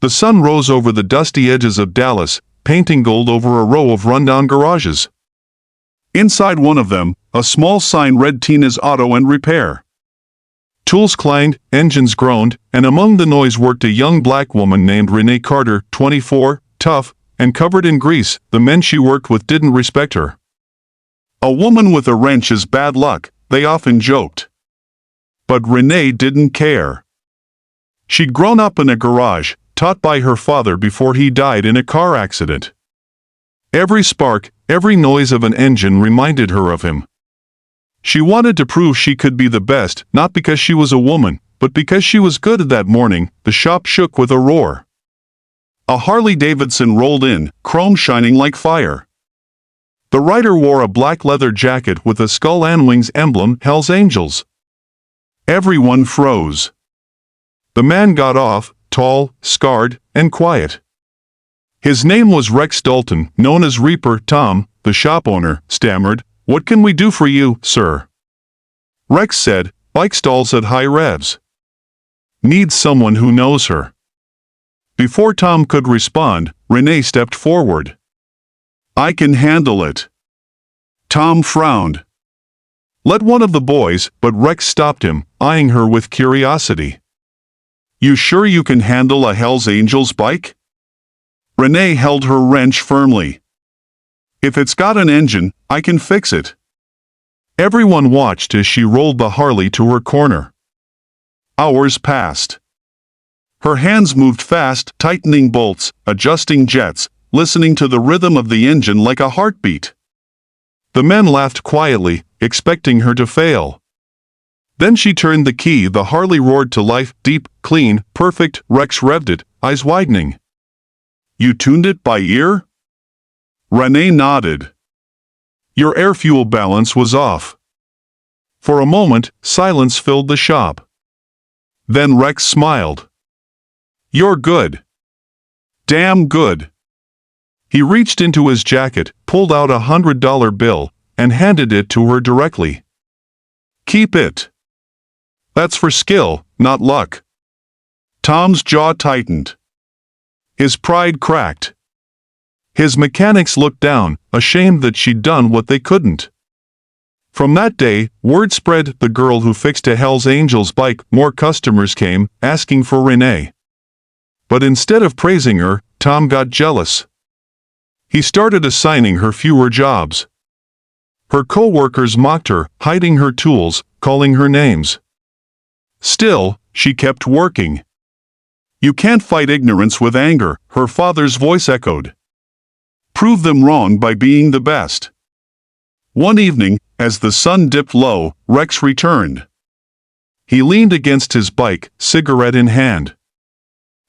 The sun rose over the dusty edges of Dallas, painting gold over a row of rundown garages. Inside one of them, a small sign read Tina's Auto and Repair. Tools clanged, engines groaned, and among the noise worked a young black woman named Renee Carter, 24, tough, and covered in grease. The men she worked with didn't respect her. A woman with a wrench is bad luck, they often joked. But Renee didn't care. She'd grown up in a garage, taught by her father before he died in a car accident. Every spark, every noise of an engine reminded her of him. She wanted to prove she could be the best, not because she was a woman, but because she was good. That morning, the shop shook with a roar. A Harley Davidson rolled in, chrome shining like fire. The rider wore a black leather jacket with a skull and wings emblem, Hell's Angels. Everyone froze. The man got off, tall, scarred, and quiet. His name was Rex Dalton, known as Reaper. Tom, the shop owner, stammered, "What can we do for you, sir?" Rex said, "Bike stalls at high revs. Needs someone who knows her." Before Tom could respond, Renee stepped forward. "I can handle it." Tom frowned. "Let one of the boys," but Rex stopped him, eyeing her with curiosity. "You sure you can handle a Hell's Angels bike?" Renee held her wrench firmly. "If it's got an engine, I can fix it." Everyone watched as she rolled the Harley to her corner. Hours passed. Her hands moved fast, tightening bolts, adjusting jets, listening to the rhythm of the engine like a heartbeat. The men laughed quietly, expecting her to fail. Then she turned the key. The Harley roared to life, deep, clean, perfect. Rex revved it, eyes widening. "You tuned it by ear?" Renee nodded. "Your air-fuel balance was off." For a moment, silence filled the shop. Then Rex smiled. "You're good. Damn good." He reached into his jacket, pulled out $100 bill, and handed it to her directly. "Keep it. That's for skill, not luck." Tom's jaw tightened. His pride cracked. His mechanics looked down, ashamed that she'd done what they couldn't. From that day, word spread, the girl who fixed a Hell's Angels bike. More customers came, asking for Renee. But instead of praising her, Tom got jealous. He started assigning her fewer jobs. Her co-workers mocked her, hiding her tools, calling her names. Still, she kept working. "You can't fight ignorance with anger," her father's voice echoed. "Prove them wrong by being the best." One evening, as the sun dipped low, Rex returned. He leaned against his bike, cigarette in hand.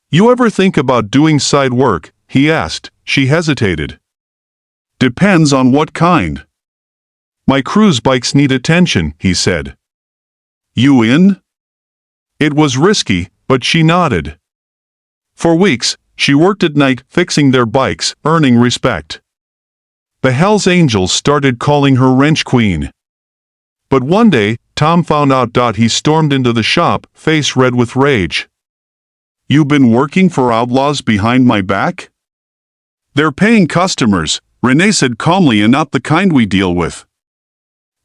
"You ever think about doing side work?" he asked. She hesitated. "Depends on what kind." "My cruise bikes need attention," he said. "You in?" It was risky, but she nodded. For weeks, she worked at night fixing their bikes, earning respect. The Hells Angels started calling her Wrench Queen. But one day, Tom found out. He stormed into the shop, face red with rage. "You been working for outlaws behind my back?" "They're paying customers," Renee said calmly, "and not the kind we deal with."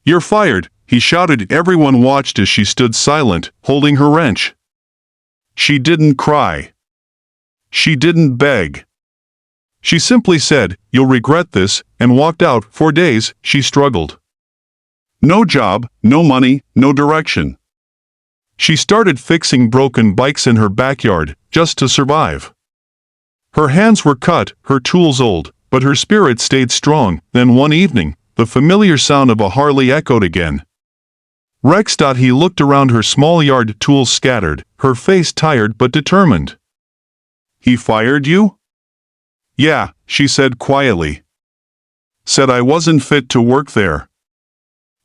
"You're fired," he shouted. Everyone watched as she stood silent, holding her wrench. She didn't cry. She didn't beg. She simply said, "You'll regret this," and walked out. For days, she struggled. No job, no money, no direction. She started fixing broken bikes in her backyard, just to survive. Her hands were cut, her tools old, but her spirit stayed strong. Then one evening, the familiar sound of a Harley echoed again. Rex. He looked around her small yard, tools scattered, her face tired but determined. "He fired you?" "Yeah," she said quietly. "Said I wasn't fit to work there."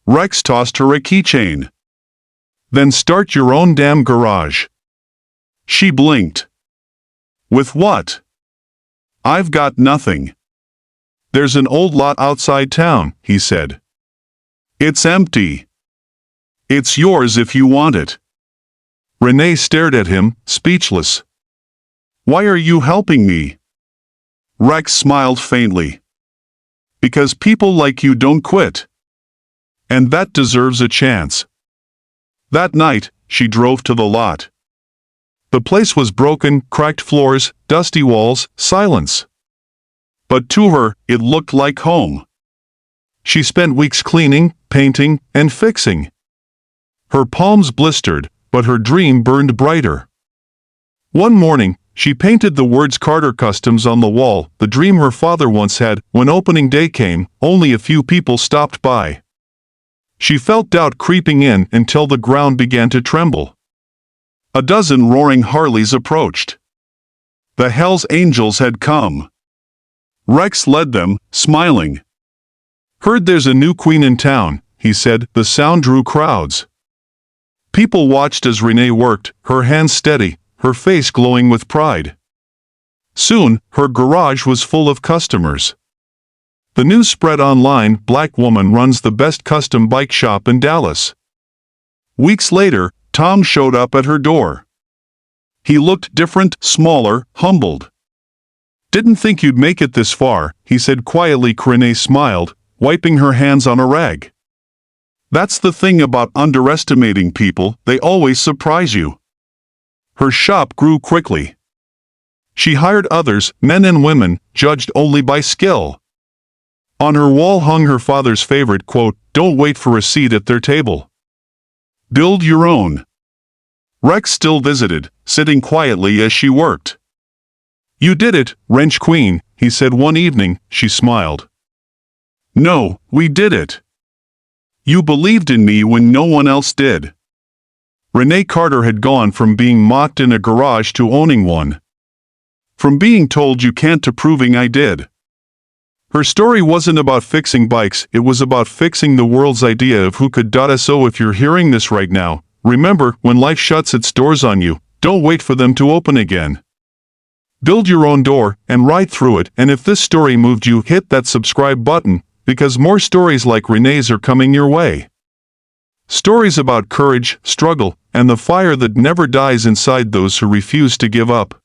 Rex tossed her a keychain. "Then start your own damn garage." She blinked. "With what?" "I've got nothing." "There's an old lot outside town," he said. "It's empty." "It's yours if you want it." Renee stared at him, speechless. Why are you helping me? Rex smiled faintly. Because people like you don't quit. And that deserves a chance. That night, she drove to the lot. The place was broken, cracked floors, dusty walls, silence. But to her, it looked like home. She spent weeks cleaning, painting, and fixing. Her palms blistered, but her dream burned brighter. One morning, she painted the words Carter Customs on the wall, the dream her father once had. When opening day came, only a few people stopped by. She felt doubt creeping in until the ground began to tremble. A dozen roaring Harleys approached. The Hell's Angels had come. Rex led them, smiling. Heard there's a new queen in town, he said. The sound drew crowds. People watched as Renee worked, her hands steady, her face glowing with pride. Soon, her garage was full of customers. The news spread online. Black woman runs the best custom bike shop in Dallas. Weeks later, Tom showed up at her door. He looked different, smaller, humbled. Didn't think you'd make it this far, he said quietly. Renee smiled, wiping her hands on a rag. That's the thing about underestimating people, they always surprise you. Her shop grew quickly. She hired others, men and women, judged only by skill. On her wall hung her father's favorite quote, "Don't wait for a seat at their table. Build your own." Rex still visited, sitting quietly as she worked. "You did it, wrench queen," he said one evening. She smiled. "No, we did it. You believed in me when no one else did." Renee Carter had gone from being mocked in a garage to owning one. From being told you can't to proving I did. Her story wasn't about fixing bikes, it was about fixing the world's idea of who could. So if you're hearing this right now, remember, when life shuts its doors on you, don't wait for them to open again. Build your own door and ride through it. And if this story moved you, hit that subscribe button, because more stories like Renee's are coming your way. Stories about courage, struggle, and the fire that never dies inside those who refuse to give up.